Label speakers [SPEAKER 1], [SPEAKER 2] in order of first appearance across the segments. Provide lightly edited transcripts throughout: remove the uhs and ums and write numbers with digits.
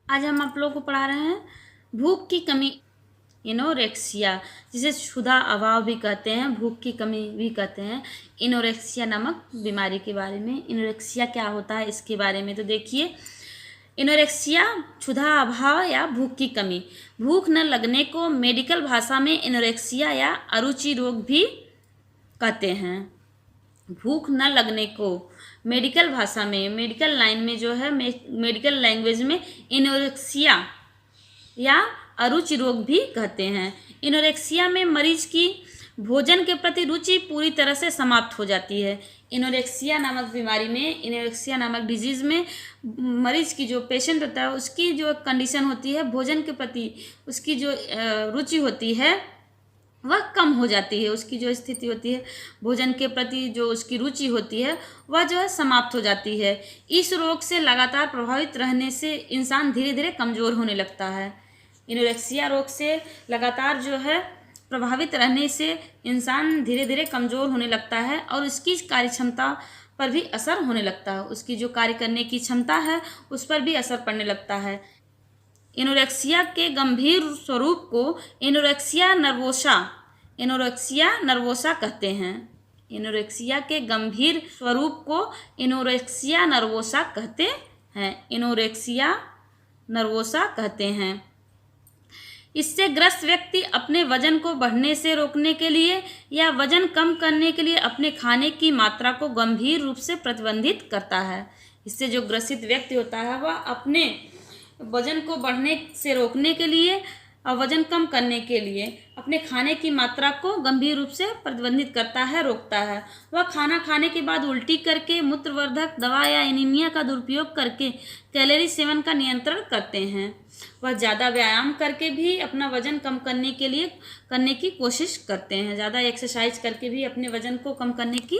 [SPEAKER 1] आज हम आप लोगों को पढ़ा रहे हैं भूख की कमी, इनोरेक्सिया, जिसे क्षुधा अभाव भी कहते हैं, भूख की कमी भी कहते हैं। इनोरेक्सिया नामक बीमारी के बारे में, इनोरेक्सिया क्या होता है इसके बारे में तो देखिए। इनोरेक्सिया क्षुधा अभाव या भूख की कमी, भूख न लगने को मेडिकल भाषा में इनोरेक्सिया या अरुचि रोग भी कहते हैं। भूख न लगने को मेडिकल भाषा में, मेडिकल लाइन में जो है, मेडिकल लैंग्वेज में इनोरेक्सिया या अरुचि रोग भी कहते हैं। इनोरेक्सिया में मरीज की भोजन के प्रति रुचि पूरी तरह से समाप्त हो जाती है। इनोरेक्सिया नामक बीमारी में, इनोरेक्सिया नामक डिजीज़ में मरीज की जो पेशेंट होता है उसकी जो कंडीशन होती है, भोजन के प्रति उसकी जो रुचि होती है वह कम हो जाती है। उसकी जो स्थिति होती है, भोजन के प्रति जो उसकी रुचि होती है वह जो है समाप्त हो जाती है। इस रोग से लगातार प्रभावित रहने से इंसान धीरे धीरे कमज़ोर होने लगता है। इनोरेक्सिया रोग से लगातार जो है प्रभावित रहने से इंसान धीरे धीरे कमज़ोर होने लगता है और उसकी कार्यक्षमता पर भी असर होने लगता है। उसकी जो कार्य करने की क्षमता है उस पर भी असर पड़ने लगता है। इनोरेक्सिया के गंभीर स्वरूप को इनोरेक्सिया नर्वोसा कहते हैं। इनोरेक्सिया के गंभीर स्वरूप को इनोरेक्सिया नर्वोसा कहते हैं। इनोरेक्सिया नर्वोसा कहते हैं। इससे ग्रस्त व्यक्ति अपने वजन को बढ़ने से रोकने के लिए या वजन कम करने के लिए अपने खाने की मात्रा को गंभीर रूप से प्रतिबंधित करता है। इससे जो ग्रसित व्यक्ति होता है वह अपने वजन को बढ़ने से रोकने के लिए और वजन कम करने के लिए अपने खाने की मात्रा को गंभीर रूप से प्रतिबंधित करता है, रोकता है। वह खाना खाने के बाद उल्टी करके, मूत्रवर्धक दवा या एनीमिया का दुरुपयोग करके कैलोरी सेवन का नियंत्रण करते हैं। वह ज़्यादा व्यायाम करके भी अपना वजन कम करने की कोशिश करते हैं। ज़्यादा एक्सरसाइज करके भी अपने वजन को कम करने की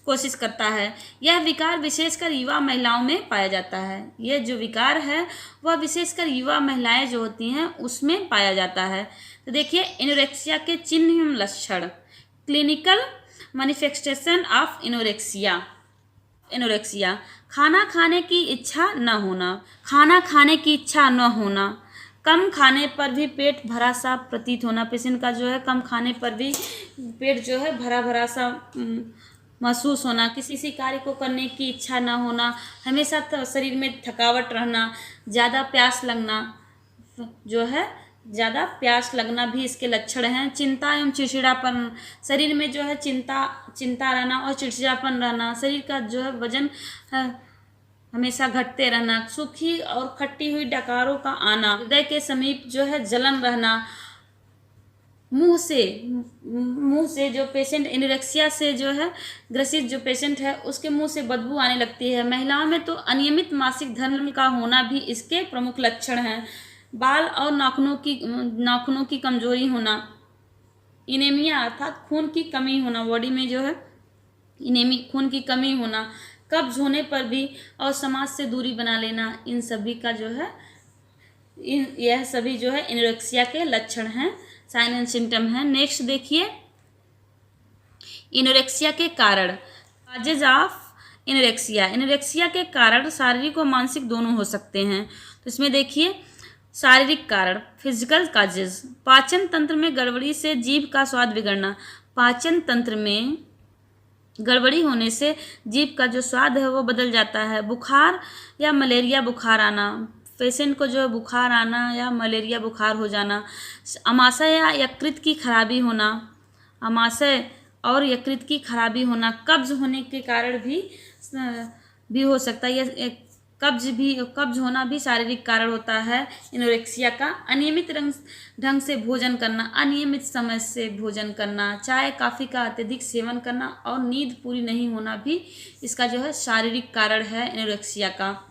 [SPEAKER 1] कोशिश करता है। यह विकार विशेषकर युवा महिलाओं में पाया जाता है। यह जो विकार है वह विशेषकर युवा महिलाएं जो होती हैं उसमें पाया जाता है। तो देखिए इनोरेक्सिया के चिन्ह एवं लक्षण, क्लिनिकल मैनिफेस्टेशन ऑफ इनोरेक्सिया। खाना खाने की इच्छा न होना, कम खाने पर भी पेट भरा सा प्रतीत होना। पेशेंट का जो है कम खाने पर भी पेट जो है भरा भरा सा महसूस होना, किसी कार्य को करने की इच्छा न होना, हमेशा शरीर में थकावट रहना, ज़्यादा प्यास लगना भी इसके लक्षण हैं। चिंता एवं चिड़चिड़ापन, शरीर में जो है चिंता रहना और चिड़चिड़ापन रहना, शरीर का जो है वजन हमेशा घटते रहना, सूखी और खट्टी हुई डकारों का आना, हृदय के समीप जो है जलन रहना, मुंह से जो पेशेंट एनोरेक्सिया से जो है ग्रसित जो पेशेंट है उसके मुंह से बदबू आने लगती है। महिलाओं में तो अनियमित मासिक धर्म का होना भी इसके प्रमुख लक्षण हैं। बाल और नाखूनों की कमजोरी होना, इनेमिया अर्थात खून की कमी होना, बॉडी में जो है खून की कमी होना, कब्ज होने पर भी और समाज से दूरी बना लेना, इन सभी का जो है यह सभी जो है एनोरेक्सिया के लक्षण हैं, साइन एंड सिम्टम हैं। नेक्स्ट देखिए एनोरेक्सिया के कारण, काजेज ऑफ एनोरेक्सिया के कारण शारीरिक और मानसिक दोनों हो सकते हैं। तो इसमें देखिए शारीरिक कारण, फिजिकल काजेज, पाचन तंत्र में गड़बड़ी से जीभ का स्वाद बिगड़ना, पाचन तंत्र में गड़बड़ी होने से जीभ का जो स्वाद है वो बदल जाता है। बुखार या मलेरिया बुखार आना, पेशेंट को जो बुखार आना या मलेरिया बुखार हो जाना। आमाशय या यकृत की खराबी होना, आमाशय और यकृत की खराबी होना, कब्ज होने के कारण भी हो सकता है। यह कब्ज होना भी शारीरिक कारण होता है एनोरेक्सिया का। अनियमित ढंग से भोजन करना, अनियमित समय से भोजन करना, चाय कॉफ़ी का अत्यधिक सेवन करना और नींद पूरी नहीं होना भी इसका जो है शारीरिक कारण है एनोरेक्सिया का।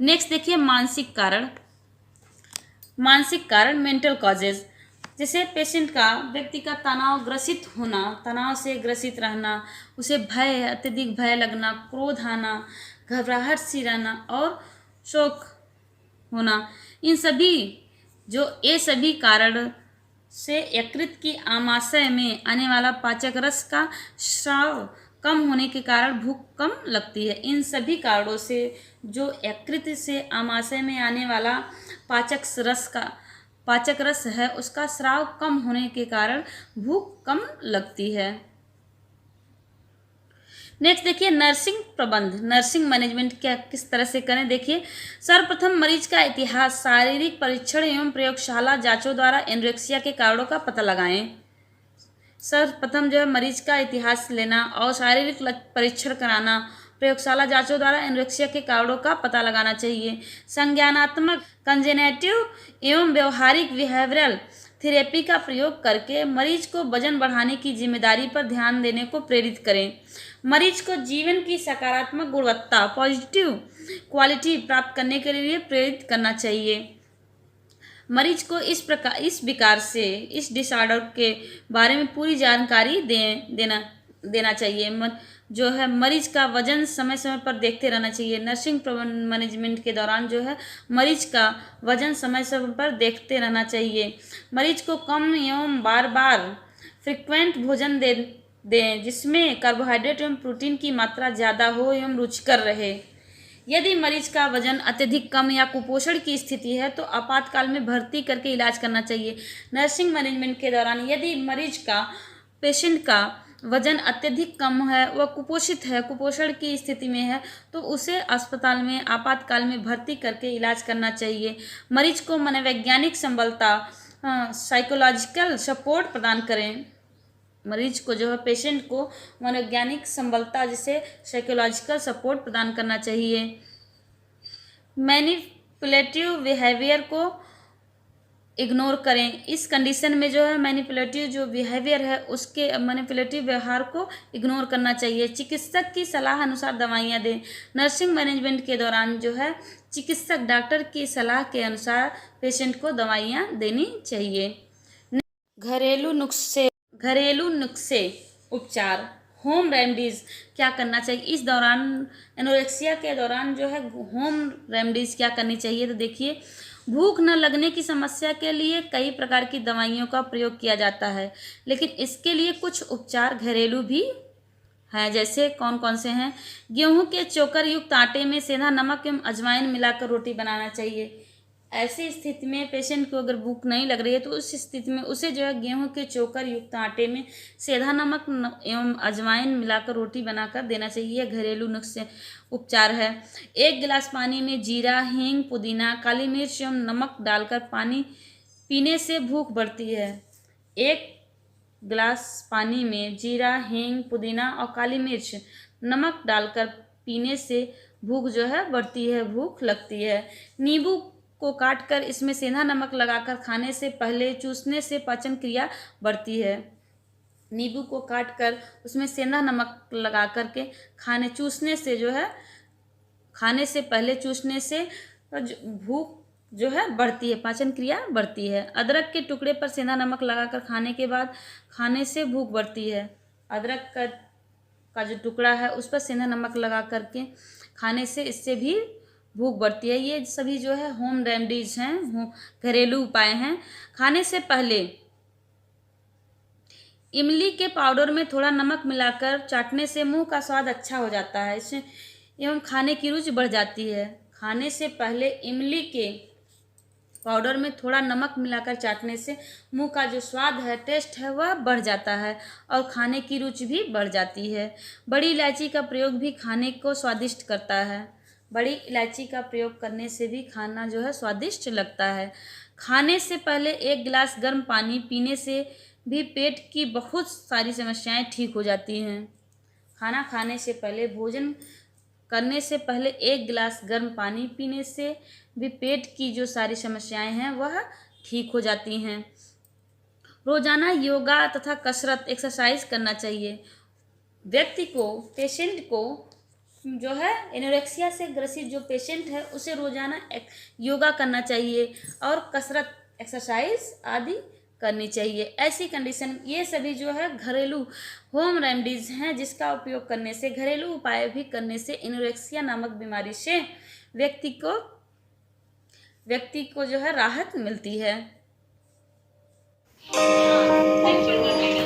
[SPEAKER 1] नेक्स्ट देखिए मानसिक कारण मेंटल कॉजेज, जैसे पेशेंट का, व्यक्ति का तनाव से ग्रसित रहना, उसे अत्यधिक भय लगना, क्रोध आना, घबराहट सी रहना और शोक होना। इन सभी कारण से यकृत की आमाशय में आने वाला पाचक रस का स्राव कम होने के कारण भूख कम लगती है। इन सभी कारणों से जो यकृत से आमाशय में आने वाला पाचक रस है उसका स्राव कम होने के कारण भूख कम लगती है। नेक्स्ट देखिए नर्सिंग प्रबंध, नर्सिंग मैनेजमेंट क्या किस तरह से करें। देखिए सर्वप्रथम मरीज का इतिहास, शारीरिक परीक्षण एवं प्रयोगशाला जांचों द्वारा एनोरेक्सिया के कारणों का पता लगाएं। सर्वप्रथम जो है मरीज का इतिहास लेना और शारीरिक परीक्षण कराना, प्रयोगशाला जांचों द्वारा एनोरेक्सिया के कारणों का पता लगाना चाहिए। संज्ञानात्मक, कंजेनेटिव एवं व्यवहारिक बिहेवियरल थेरेपी का प्रयोग करके मरीज को वजन बढ़ाने की जिम्मेदारी पर ध्यान देने को प्रेरित करें। मरीज को जीवन की सकारात्मक गुणवत्ता, पॉजिटिव क्वालिटी प्राप्त करने के लिए प्रेरित करना चाहिए। मरीज को इस विकार से, इस डिसऑर्डर के बारे में पूरी जानकारी देना चाहिए। जो है मरीज का वजन समय समय पर देखते रहना चाहिए। नर्सिंग मैनेजमेंट के दौरान जो है मरीज का वजन समय समय पर देखते रहना चाहिए। मरीज को कम एवं बार बार फ्रिक्वेंट भोजन दें जिसमें कार्बोहाइड्रेट एवं प्रोटीन की मात्रा ज़्यादा हो एवं रुचिकर रहे। यदि मरीज का वजन अत्यधिक कम या कुपोषण की स्थिति है तो आपातकाल में भर्ती करके इलाज करना चाहिए। नर्सिंग मैनेजमेंट के दौरान यदि पेशेंट का वजन अत्यधिक कम है, वह कुपोषित है, कुपोषण की स्थिति में है, तो उसे अस्पताल में आपातकाल में भर्ती करके इलाज करना चाहिए। मरीज को मनोवैज्ञानिक संबलता, साइकोलॉजिकल सपोर्ट प्रदान करें। मरीज को जो है पेशेंट को मनोवैज्ञानिक संबलता जैसे साइकोलॉजिकल सपोर्ट प्रदान करना चाहिए। मैनिपुलेटिव बिहेवियर को इग्नोर करें। इस कंडीशन में जो है मैनिपुलेटिव जो बिहेवियर है उसके मैनिपुलेटिव व्यवहार को इग्नोर करना चाहिए। चिकित्सक की सलाह अनुसार दवाइयाँ दें। नर्सिंग मैनेजमेंट के दौरान जो है चिकित्सक डॉक्टर की सलाह के अनुसार पेशेंट को दवाइयाँ देनी चाहिए। घरेलू नुस्खे उपचार, होम रेमेडीज़ क्या करना चाहिए इस दौरान, एनोरेक्सिया के दौरान जो है होम रेमेडीज़ क्या करनी चाहिए। तो देखिए भूख न लगने की समस्या के लिए कई प्रकार की दवाइयों का प्रयोग किया जाता है, लेकिन इसके लिए कुछ उपचार घरेलू भी हैं। जैसे कौन कौन से हैं। गेहूं के चोकर युक्त आटे में सेंधा नमक एवं अजवाइन मिलाकर रोटी बनाना चाहिए। ऐसी स्थिति में पेशेंट को अगर भूख नहीं लग रही है तो उस स्थिति में उसे जो है गेहूं के चोकर युक्त आटे में सेंधा नमक एवं अजवाइन मिलाकर रोटी बनाकर देना चाहिए। घरेलू नुस्खे उपचार है। 1 गिलास पानी में जीरा, हींग, पुदीना, काली मिर्च एवं नमक डालकर पानी पीने से भूख बढ़ती है। 1 गिलास पानी में जीरा, हींग, पुदीना और काली मिर्च नमक डालकर पीने से भूख जो है बढ़ती है, भूख लगती है। नींबू को काटकर इसमें सेंधा नमक लगाकर खाने से पहले चूसने से पाचन क्रिया बढ़ती है। नींबू को काटकर उसमें सेंधा नमक लगा करके चूसने से जो है खाने से पहले चूसने से भूख जो है बढ़ती है, पाचन क्रिया बढ़ती है। अदरक के टुकड़े पर सेंधा नमक लगाकर खाने के बाद खाने से भूख बढ़ती है। अदरक का जो टुकड़ा है उस पर सेंधा नमक लगा करके खाने से इससे भी भूख बढ़ती है। ये सभी जो है होम रेमेडीज हैं, घरेलू उपाय हैं। खाने से पहले इमली के पाउडर में थोड़ा नमक मिलाकर चाटने से मुंह का स्वाद अच्छा हो जाता है, इससे एवं खाने की रुचि बढ़ जाती है। खाने से पहले इमली के पाउडर में थोड़ा नमक मिलाकर चाटने से मुंह का जो स्वाद है, टेस्ट है, वह बढ़ जाता है और खाने की रुचि भी बढ़ जाती है। बड़ी इलायची का प्रयोग भी खाने को स्वादिष्ट करता है। बड़ी इलायची का प्रयोग करने से भी खाना जो है स्वादिष्ट लगता है। खाने से पहले 1 गिलास गर्म पानी पीने से भी पेट की बहुत सारी समस्याएं ठीक हो जाती हैं। खाना खाने से पहले, भोजन करने से पहले 1 गिलास गर्म पानी पीने से भी पेट की जो सारी समस्याएं हैं वह ठीक हो जाती हैं। रोजाना योगा तथा कसरत, एक्सरसाइज करना चाहिए। व्यक्ति को, पेशेंट को जो है एनोरेक्सिया से ग्रसित जो पेशेंट है उसे रोजाना योगा करना चाहिए और कसरत, एक्सरसाइज आदि करनी चाहिए। ऐसी कंडीशन, ये सभी जो है घरेलू होम रेमेडीज हैं जिसका उपयोग करने से, घरेलू उपाय भी करने से एनोरेक्सिया नामक बीमारी से व्यक्ति को जो है राहत मिलती है।
[SPEAKER 2] Thank you.